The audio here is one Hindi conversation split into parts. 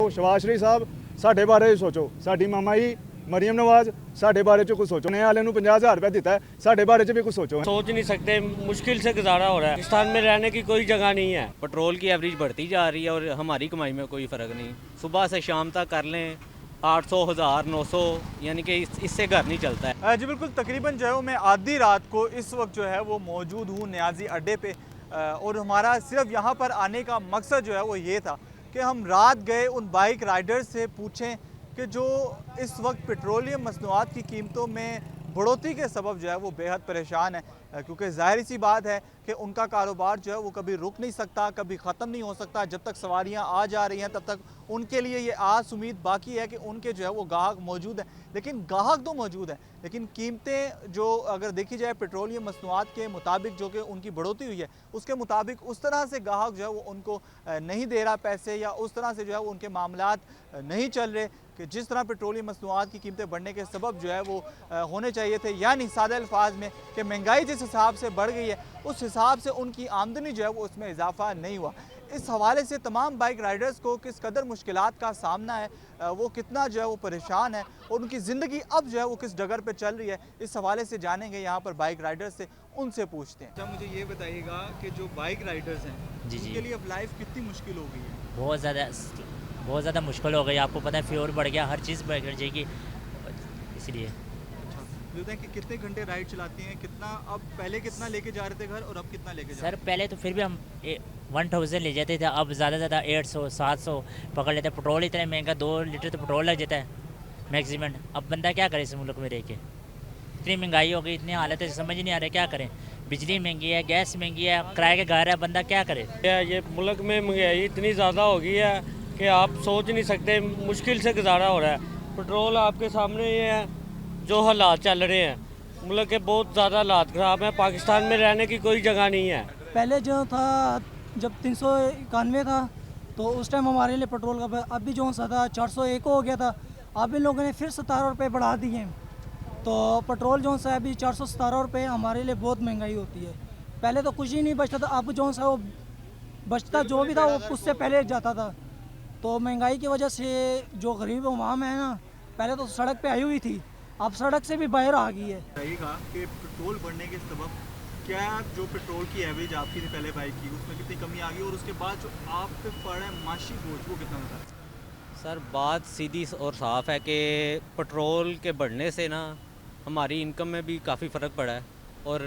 शहबाज शरीफ साहब साढ़े बारे सोचो, साड़ी मामा जी मरियम नवाज साढ़े बारे च कुछ सोचो। नए वाले 50,000 रुपया दिता है, साढ़े बारे च भी कुछ सोचो। सोच नहीं सकते, मुश्किल से गुजारा हो रहा है। पाकिस्तान में रहने की कोई जगह नहीं है। पेट्रोल की एवरेज बढ़ती जा रही है और हमारी कमाई में कोई फ़र्क नहीं। सुबह से शाम तक कर लें 800, 1000, 900, यानी कि इससे घर नहीं चलता है। जी बिल्कुल, तकरीबन जो है मैं आधी रात को इस वक्त जो है वो मौजूद हूँ न्याजी अड्डे पे, और हमारा सिर्फ यहाँ पर आने का मकसद जो है वो ये था कि हम रात गए उन बाइक राइडर्स से पूछें कि जो इस वक्त पेट्रोलियम मसनूआत की कीमतों में बढ़ोतरी के सबब जो है वो बेहद परेशान है, क्योंकि ज़ाहिर सी बात है कि उनका कारोबार जो है वो कभी रुक नहीं सकता, कभी ख़त्म नहीं हो सकता। जब तक सवारियां आ जा रही हैं तब तक उनके लिए ये आस उम्मीद बाकी है कि उनके जो है वो गाहक मौजूद हैं। लेकिन गाहक तो मौजूद हैं, लेकिन कीमतें जो अगर देखी जाए पेट्रोलियम मसनूआत के मुताबिक जो कि उनकी बढ़ोतरी हुई है उसके मुताबिक उस तरह से गाहक जो है वो उनको नहीं दे रहा पैसे, या उस तरह से जो है वो उनके मामलात नहीं चल रहे कि जिस तरह पेट्रोलियम मसनूआत की कीमतें बढ़ने के सबब जो है वो होने चाहिए थे। यानी सादे अल्फाज में कि महंगाई जिस हिसाब से बढ़ गई है उस हिसाब से उनकी आमदनी जो है वो उसमें इजाफा नहीं हुआ। इस हवाले से तमाम बाइक राइडर्स को किस कदर मुश्किलात का सामना है, वो कितना जो है वो परेशान है और उनकी ज़िंदगी अब जो है वो किस डगर पे चल रही है, इस हवाले से जानेंगे यहाँ पर बाइक राइडर्स से, उनसे पूछते हैं। अच्छा, मुझे ये बताइएगा कि जो बाइक राइडर्स हैं उनके लिए अब लाइफ कितनी मुश्किल हो गई है? बहुत ज़्यादा मुश्किल हो गई। आपको पता है फ्यूल बढ़ गया, हर चीज़ बढ़ जाएगी, इसलिए। अच्छा, बोलते हैं कि कितने घंटे राइड चलाती हैं, कितना अब पहले कितना लेके जा रहे थे घर और अब कितना लेके जा रहे हैं? सर पहले तो फिर भी हम 1000 ले जाते थे, अब ज़्यादा से ज़्यादा 800, 700 पकड़ लेते हैं। पेट्रोल इतना महंगा, 2 लीटर तो पेट्रोल लग जाता है मैक्सिमम। अब बंदा क्या करे इस मुल्क में रह के, इतनी महंगाई हो गई, इतनी हालत है, समझ नहीं आ रहा क्या करें। बिजली महंगी है, गैस महंगी है, किराए के घर है, बंदा क्या करे। ये मुल्क में महंगाई इतनी ज़्यादा हो गई है कि आप सोच नहीं सकते, मुश्किल से गुजारा हो रहा है। पेट्रोल आपके सामने ये है, जो हालात चल रहे हैं मुल्क के, बहुत ज़्यादा हालात ख़राब हैं। पाकिस्तान में रहने की कोई जगह नहीं है। पहले जो था जब 391 था तो उस टाइम हमारे लिए पेट्रोल का अभी जो सा था 401 हो गया था। अब इन लोगों ने फिर 17 रुपये बढ़ा दिए, तो पेट्रोल जो सा अभी 417 रुपये हमारे लिए बहुत महंगाई होती है। पहले तो कुछ ही नहीं बचता था, अब जो सा वो बचता जो भी था वो उससे पहले जाता था। तो महंगाई की वजह से जो गरीब अवाम है ना, पहले तो सड़क पे आई हुई थी, अब सड़क से भी बाहर आ गई है। बताइएगा कि पेट्रोल बढ़ने के सबब क्या जो पेट्रोल की एवरेज आपकी थी पहले बाइक की उसमें कितनी कमी आ गई, और उसके बाद जो आप पे पड़ रहा है माशी बोझ वो कितना था? सर बात सीधी और साफ़ है कि पेट्रोल के बढ़ने से ना हमारी इनकम में भी काफ़ी फ़र्क पड़ा है, और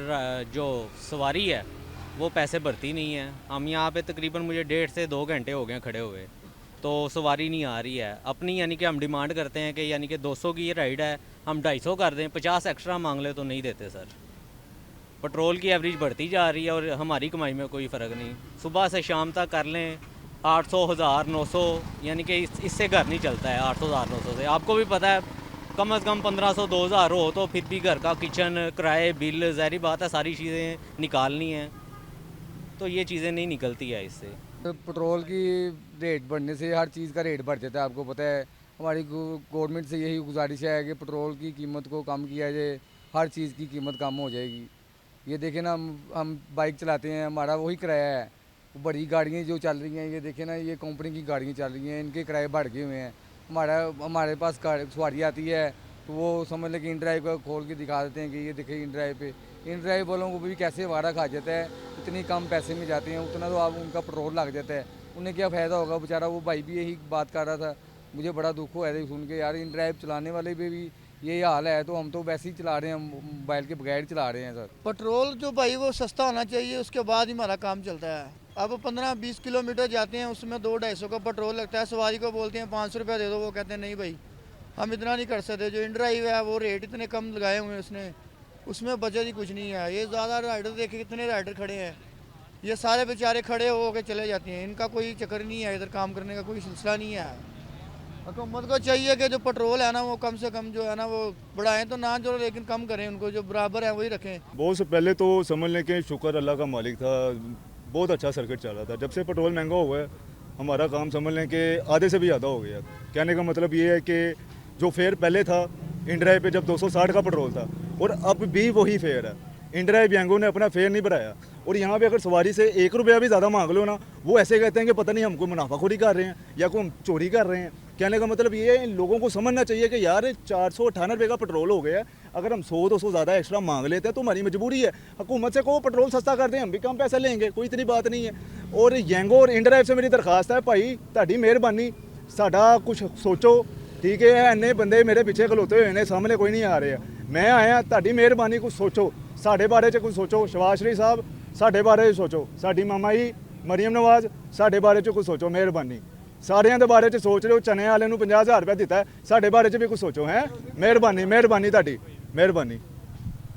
जो सवारी है वो पैसे भरती नहीं है। हम यहाँ पे तकरीबन मुझे 1.5 से 2 घंटे हो गए खड़े हुए, तो सवारी नहीं आ रही है अपनी। यानी कि हम डिमांड करते हैं कि यानी कि 200 की ये राइड है, हम 250 कर दें, 50 एक्स्ट्रा मांग ले तो नहीं देते सर। पेट्रोल की एवरेज बढ़ती जा रही है और हमारी कमाई में कोई फ़र्क नहीं। सुबह से शाम तक कर लें 800, 1000, 900, यानी कि इससे घर नहीं चलता है। 800, 1000, 900 से आपको भी पता है कम से कम 1500, 2000 हो तो फिर भी घर का किचन, किराए, बिल, ज़ाहिर बात है सारी चीज़ें निकालनी है, तो ये चीज़ें नहीं निकलती है इससे। पेट्रोल की रेट बढ़ने से हर चीज़ का रेट बढ़ जाता है। आपको पता है हमारी गवर्नमेंट से यही गुजारिश है कि पेट्रोल की कीमत को कम किया जाए, हर चीज़ की कीमत कम हो जाएगी। ये देखें ना, हम बाइक चलाते हैं, हमारा वही किराया है। बड़ी गाड़ियाँ जो चल रही हैं, ये देखें ना, ये कंपनी की गाड़ियाँ चल रही हैं, इनके किराए बढ़ गए हुए हैं। हमारे पास सवारी आती है तो वो समझ लें कि इन ड्राइव को खोल के दिखा देते हैं कि ये देखें इन ड्राइव पे। इन ड्राइव वालों को भी कैसे वारा खा जाता है, इतनी कम पैसे में जाते हैं, उतना तो आप उनका पेट्रोल लग जाता है, उन्हें क्या फ़ायदा होगा बेचारा। वो भाई भी यही बात कर रहा था, मुझे बड़ा दुख हुआ है सुन के, यार इन ड्राइव चलाने वाले पे भी यही हाल है, तो हम तो वैसे ही चला रहे हैं, मोबाइल के बगैर चला रहे हैं सर। पेट्रोल जो भाई वो सस्ता होना चाहिए, उसके बाद ही हमारा काम चलता है। अब 15-20 किलोमीटर जाते हैं, उसमें 200-250 का पेट्रोल लगता है। सवारी को बोलते हैं 500 रुपया दे दो, वो कहते हैं नहीं भाई हम इतना नहीं कर सकते। जो इन ड्राइव है वो रेट इतने कम लगाए हुए हैं उसने, उसमें बचत ही कुछ नहीं है। ये ज़्यादा राइडर देखे कितने राइडर खड़े हैं, ये सारे बेचारे खड़े हो के चले जाते हैं, इनका कोई चक्कर नहीं है, इधर काम करने का कोई सिलसिला नहीं है। हुकूमत को चाहिए कि जो पेट्रोल है ना वो कम से कम जो है ना वो बढ़ाएं तो ना, जो लेकिन कम करें, उनको जो बराबर है वही रखें। बहुत से पहले तो समझ लें कि शुक्र अल्लाह का मालिक था, बहुत अच्छा सर्किट चल रहा था। जब से पेट्रोल महंगा हुआ है हमारा काम समझ लें कि आधे से भी ज़्यादा हो गया। कहने का मतलब ये है कि जो फेयर पहले था इन ड्राइव पे जब 260 का पेट्रोल था और अब भी वही फेयर है, इंडिया यंगो ने अपना फेयर नहीं बढ़ाया। और यहाँ पे अगर सवारी से 1 रुपया भी ज़्यादा मांग लो ना, वो ऐसे कहते हैं कि पता नहीं हमको मुनाफाखोरी कर रहे हैं या कोई हम चोरी कर रहे हैं। कहने का मतलब ये है, इन लोगों को समझना चाहिए कि यार 498 रुपये का पेट्रोल हो गया है, अगर हम 100-200 ज़्यादा एक्स्ट्रा मांग लेते हैं तो हमारी मजबूरी है। हुकूमत से कहो पेट्रोल सस्ता कर दें, हम भी कम पैसे लेंगे, कोई इतनी बात नहीं है। और यंगो और इंडिया से मेरी दरखास्त है, भाई ताड़ी मेहरबानी साडा कुछ सोचो, ठीक है। इन्ने बंदे मेरे पीछे खलोते हुए ने, सामने कोई नहीं आ रहे हैं, मैं आया, ताड़ी मेहरबानी कुछ सोचो, साढ़े बारे च कुछ सोचो। शहबाज शरीफ साहब साढ़े बारे सोचो, साड़ी मामा जी मरीम नवाज साढ़े बारे च कुछ सोचो, मेहरबानी। सारिਆਂ ਦੇ ਬਾਰੇ ਚ ਸੋਚ ਰਹੇ ਹੋ, ਚਨੇ ਵਾਲੇ ਨੂੰ 50,000 ਰੁਪਏ ਦਿੱਤਾ, ਸਾਡੇ ਬਾਰੇ ਚ ਵੀ ਕੁਝ ਸੋਚੋ। ਹੈ ਮਿਹਰਬਾਨੀ, ਮਿਹਰਬਾਨੀ ਤੁਹਾਡੀ, ਮਿਹਰਬਾਨੀ।